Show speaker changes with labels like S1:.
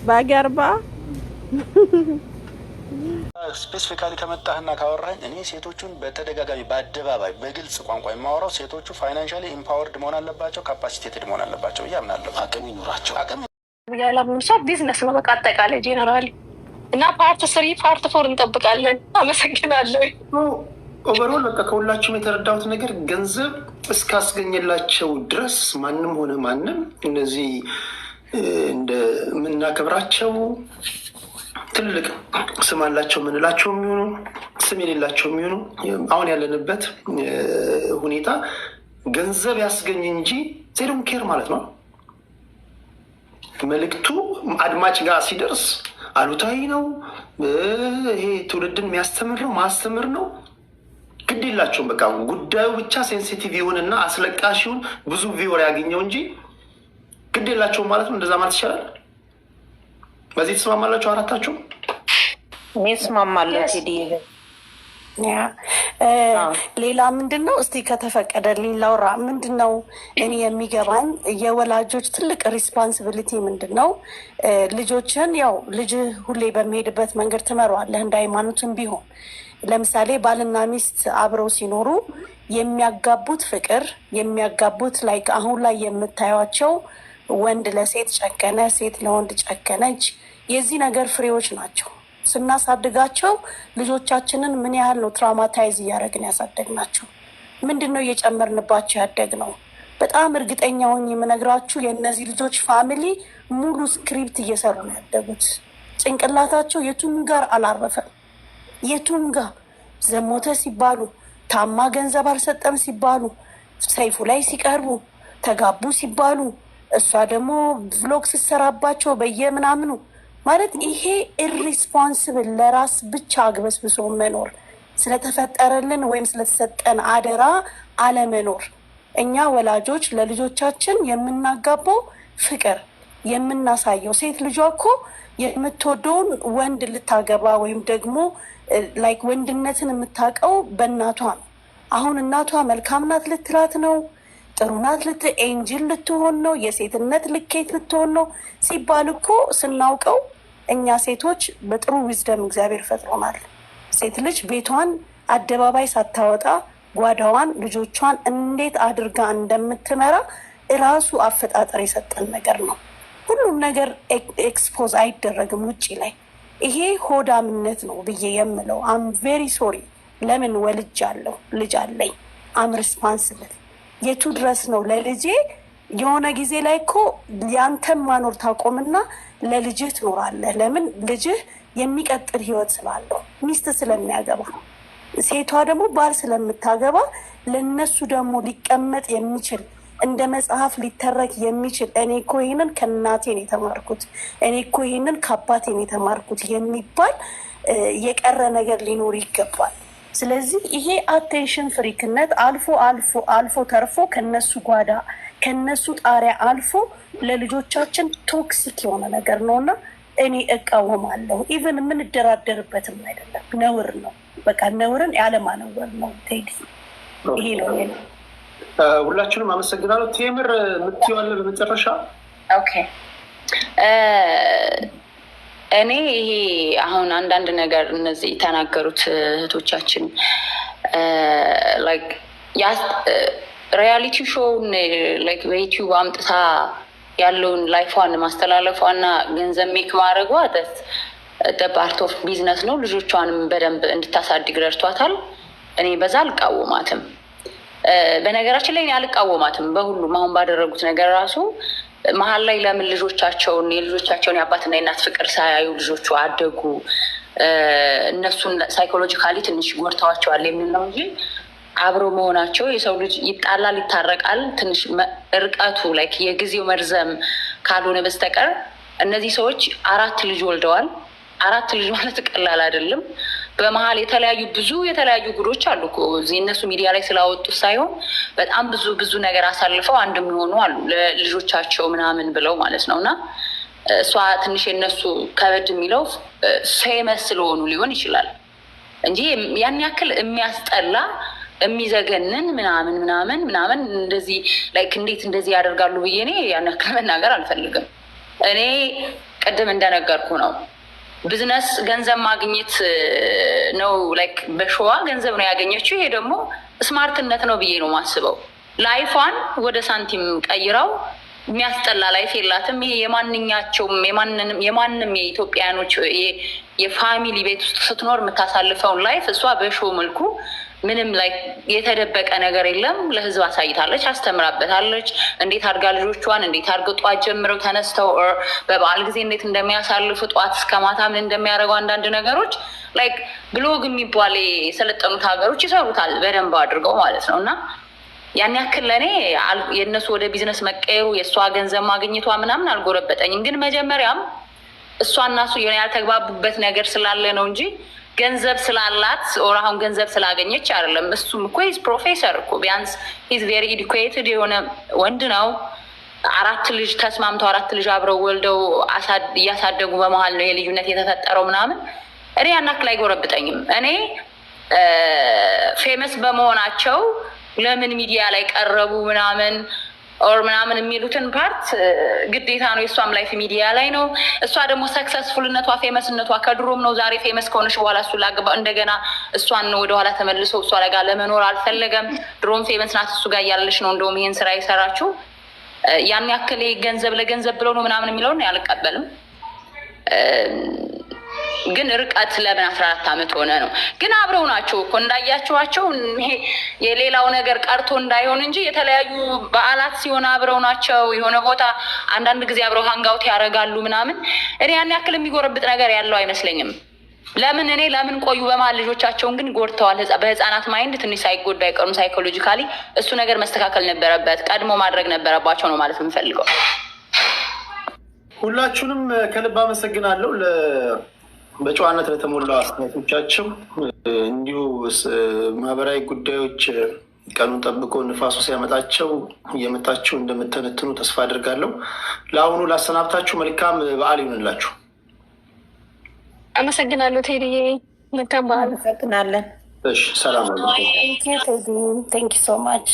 S1: ባገርባ
S2: ስፔሲፊካሊ ከመጣህና ካወራኝ እኔ ሴቶቹን በተደጋጋሚ በአደባባይ በግልጽ ቋንቋ የማወራው ሴቶቹ ፋይናንሻሊ ኢምፓወርድ መሆን አለባቸው፣ ካፓሲቴትድ መሆን አለባቸው ብዬ አምናለሁ። አቅም ይኑራቸው። አቅም
S3: ያላምንሻ ቢዝነስ ነው በቃ አጠቃላይ ጄኔራሊ እና ፓርት 3 ፓርት 4 እንጠብቃለን። አመሰግናለሁ።
S4: ኦቨርኦል በቃ ከሁላችሁም የተረዳሁት ነገር ገንዘብ እስካስገኘላቸው ድረስ ማንም ሆነ ማንም እነዚህ እንደምናከብራቸው ትልቅ ስም አላቸው ምንላቸው የሚሆኑ ስም የሌላቸው የሚሆኑ አሁን ያለንበት ሁኔታ ገንዘብ ያስገኝ እንጂ ዜሮን ኬር ማለት ነው። መልእክቱ አድማጭ ጋር ሲደርስ አሉታዊ ነው፣ ይሄ ትውልድን የሚያስተምር ነው ማስተምር ነው፣ ግድ የላቸውም። በቃ ጉዳዩ ብቻ ሴንሲቲቭ ይሁንና አስለቃሽውን ብዙ ቪወር ያገኘው እንጂ ግድ የላቸውም ማለት ነው። እንደዛ ማለት ይቻላል። በዚህ ተስማማላችሁ? አራታችሁ
S5: ሚስማማለሁ።
S3: ሌላ ምንድን ነው እስቲ ከተፈቀደልኝ ላውራ። ምንድን ነው እኔ የሚገባኝ የወላጆች ትልቅ ሪስፖንሲቢሊቲ ምንድን ነው? ልጆችን ያው ልጅ ሁሌ በሚሄድበት መንገድ ትመራዋለህ፣ እንደ ሃይማኖትም ቢሆን ለምሳሌ ባልና ሚስት አብረው ሲኖሩ የሚያጋቡት ፍቅር የሚያጋቡት ላይክ አሁን ላይ የምታዩቸው ወንድ ለሴት ጨከነ፣ ሴት ለወንድ ጨከነች፣ የዚህ ነገር ፍሬዎች ናቸው። ስናሳድጋቸው ልጆቻችንን ምን ያህል ነው ትራውማታይዝ እያደረግን ያሳደግናቸው? ምንድን ነው እየጨመርንባቸው ያደግ ነው? በጣም እርግጠኛ ሆኜ የምነግራችሁ የእነዚህ ልጆች ፋሚሊ ሙሉ ስክሪፕት እየሰሩ ነው ያደጉት። ጭንቅላታቸው የቱም ጋር አላረፈም። የቱም ጋር ዘሞተ ሲባሉ፣ ታማ ገንዘብ አልሰጠም ሲባሉ፣ ሰይፉ ላይ ሲቀርቡ፣ ተጋቡ ሲባሉ፣ እሷ ደግሞ ቭሎግ ስትሰራባቸው በየምናምኑ ማለት ይሄ ኢሪስፖንስብል ለራስ ብቻ አግበስብሶ መኖር፣ ስለተፈጠረልን ወይም ስለተሰጠን አደራ አለመኖር። እኛ ወላጆች ለልጆቻችን የምናጋባው ፍቅር የምናሳየው ሴት ልጇ እኮ የምትወደውን ወንድ ልታገባ ወይም ደግሞ ላይክ ወንድነትን የምታውቀው በእናቷ ነው። አሁን እናቷ መልካም ናት ልትላት ነው፣ ጥሩ ናት ኤንጅል ልትሆን ነው፣ የሴትነት ልኬት ልትሆን ነው ሲባል እኮ ስናውቀው እኛ ሴቶች በጥሩ ዊዝደም እግዚአብሔር ፈጥሮናል። ሴት ልጅ ቤቷን አደባባይ ሳታወጣ ጓዳዋን ልጆቿን እንዴት አድርጋ እንደምትመራ እራሱ አፈጣጠር የሰጠን ነገር ነው። ሁሉም ነገር ኤክስፖዝ አይደረግም ውጭ ላይ። ይሄ ሆዳምነት ነው ብዬ የምለው። አም ቬሪ ሶሪ። ለምን ወልጅ አለው ልጅ አለኝ። አም ሪስፓንስብል የቱ ድረስ ነው ለልጄ? የሆነ ጊዜ ላይ እኮ ያንተን ማኖር ታቆምና ለልጅህ ትኖራለህ። ለምን? ልጅህ የሚቀጥል ህይወት ስላለው፣ ሚስት ስለሚያገባ፣ ሴቷ ደግሞ ባል ስለምታገባ ለነሱ ደግሞ ሊቀመጥ የሚችል እንደ መጽሐፍ ሊተረክ የሚችል እኔ እኮ ይህንን ከእናቴን የተማርኩት፣ እኔ እኮ ይህንን ከአባቴን የተማርኩት የሚባል የቀረ ነገር ሊኖር ይገባል። ስለዚህ ይሄ አቴንሽን ፍሪክነት አልፎ አልፎ አልፎ ተርፎ ከነሱ ጓዳ ከነሱ ጣሪያ አልፎ ለልጆቻችን ቶክሲክ የሆነ ነገር ነው እና እኔ እቃወማለሁ። ኢቨን የምንደራደርበትም አይደለም፣ ነውር ነው። በቃ ነውርን ያለማነወር ነው። ቴዲ ይሄ ነው።
S4: ሁላችንም አመሰግናለሁ። ቴምር የምትይዋለ በመጨረሻ?
S5: ኦኬ እኔ ይሄ አሁን አንዳንድ ነገር እነዚህ የተናገሩት እህቶቻችን ላይክ ሪያሊቲ ሾውን ላይክ በዩቲዩብ አምጥታ ያለውን ላይፏን ማስተላለፏና ገንዘብ ሜክ ማድረጓ ፓርት ኦፍ ቢዝነስ ነው። ልጆቿንም በደንብ እንድታሳድግ ረድቷታል። እኔ በዛ አልቃወማትም። በነገራችን ላይ እኔ አልቃወማትም በሁሉም አሁን ባደረጉት ነገር ራሱ መሀል ላይ ለምን የልጆቻቸውን የአባትና የእናት ፍቅር ሳያዩ ልጆቹ አደጉ፣ እነሱን ሳይኮሎጂካሊ ትንሽ ጎድተዋቸዋል የሚል ነው እንጂ አብረው መሆናቸው የሰው ልጅ ይጣላል፣ ይታረቃል። ትንሽ እርቀቱ ላይ የጊዜው መርዘም ካልሆነ በስተቀር እነዚህ ሰዎች 4 ልጅ ወልደዋል። 4 ልጅ ማለት ቀላል አይደለም። በመሀል ብዙ የተለያዩ ጉዶች አሉ እኮ እዚህ እነሱ ሚዲያ ላይ ስላወጡ ሳይሆን በጣም ብዙ ነገር አሳልፈው አንድ የሚሆኑ አሉ ለልጆቻቸው ምናምን ብለው ማለት ነው። እና እሷ ትንሽ የነሱ ከበድ የሚለው ፌመስ ስለሆኑ ሊሆን ይችላል እንጂ ያን ያክል የሚያስጠላ የሚዘገንን ምናምን እንደዚህ ላይክ እንዴት እንደዚህ ያደርጋሉ ብዬ እኔ ያን ያክል መናገር አልፈልግም። እኔ ቅድም እንደነገርኩ ነው ቢዝነስ ገንዘብ ማግኘት ነው። ላይክ በሸዋ ገንዘብ ነው ያገኘችው። ይሄ ደግሞ ስማርትነት ነው ብዬ ነው ማስበው። ላይፏን ወደ ሳንቲም ቀይራው የሚያስጠላ ላይፍ የላትም። ይሄ የማንኛቸውም የማንም የኢትዮጵያኖች የፋሚሊ ቤት ውስጥ ስትኖር የምታሳልፈውን ላይፍ እሷ በሾው መልኩ ምንም ላይ የተደበቀ ነገር የለም። ለህዝብ አሳይታለች፣ አስተምራበታለች። እንዴት አድርጋ ልጆቿን እንዴት አድርገው ጠዋት ጀምረው ተነስተው በበዓል ጊዜ እንዴት እንደሚያሳልፉ ጠዋት እስከ ማታ ምን እንደሚያደርጉ አንዳንድ ነገሮች ላይክ ብሎግ የሚባል የሰለጠኑት ሀገሮች ይሰሩታል በደንብ አድርገው ማለት ነው። እና ያን ያክል ለእኔ የእነሱ ወደ ቢዝነስ መቀየሩ የእሷ ገንዘብ ማግኘቷ ምናምን አልጎረበጠኝም። ግን መጀመሪያም እሷ እና እሱ የሆነ ያልተግባቡበት ነገር ስላለ ነው እንጂ ገንዘብ ስላላት ኦር አሁን ገንዘብ ስላገኘች አይደለም። እሱም እኮ ሂዝ ፕሮፌሰር እኮ ቢያንስ ሂዝ ቬሪ ኤዱኬትድ የሆነ ወንድ ነው። 4 ልጅ ተስማምተው 4 ልጅ አብረው ወልደው እያሳደጉ በመሀል ነው የልዩነት የተፈጠረው ምናምን። እኔ ያን ያክል አይጎረብጠኝም። እኔ ፌመስ በመሆናቸው ለምን ሚዲያ ላይ ቀረቡ ምናምን ኦር ምናምን የሚሉትን ፓርት ግዴታ ነው። የእሷም ላይፍ ሚዲያ ላይ ነው። እሷ ደግሞ ሰክሰስፉልነቷ ፌመስነቷ ከድሮም ነው። ዛሬ ፌመስ ከሆነች በኋላ እሱ ላግባ እንደገና እሷን ወደኋላ ተመልሶ እሷ ጋር ለመኖር አልፈለገም። ድሮም ፌመስ ናት። እሱ ጋር እያለች ነው እንደውም ይሄን ስራ የሰራችው። ያን ያክል ገንዘብ ለገንዘብ ብለው ነው ምናምን የሚለውን አልቀበልም። ግን ርቀት ለምን 14 ዓመት ሆነ ነው። ግን አብረው ናቸው እኮ እንዳያቸዋቸው። ይሄ የሌላው ነገር ቀርቶ እንዳይሆን እንጂ የተለያዩ በዓላት ሲሆን አብረው ናቸው። የሆነ ቦታ አንዳንድ ጊዜ አብረው ሃንጋውት ያደርጋሉ ምናምን። እኔ ያን ያክል የሚጎረብጥ ነገር ያለው አይመስለኝም። ለምን ቆዩ በመሀል ልጆቻቸውን ግን ጎድተዋል። በህፃናት ማይንድ ትንሽ ሳይጎዳ አይቀሩም ሳይኮሎጂካሊ። እሱ ነገር መስተካከል ነበረበት፣ ቀድሞ ማድረግ ነበረባቸው ነው ማለት የምፈልገው።
S4: ሁላችሁንም ከልብ አመሰግናለሁ በጨዋነት ለተሞላ አስተያየቶቻቸው። እንዲሁ ማህበራዊ ጉዳዮች ቀኑን ጠብቆ ንፋሱ ሲያመጣቸው እየመጣችሁ እንደምተነትኑ ተስፋ አድርጋለሁ። ለአሁኑ ላሰናብታችሁ። መልካም በዓል ይሁንላችሁ።
S1: አመሰግናለሁ ቴዲዬ። መልካም በዓል።
S3: አመሰግናለን።
S4: እሺ፣ ሰላም።
S3: ቴንክ ዩ ሶ ማች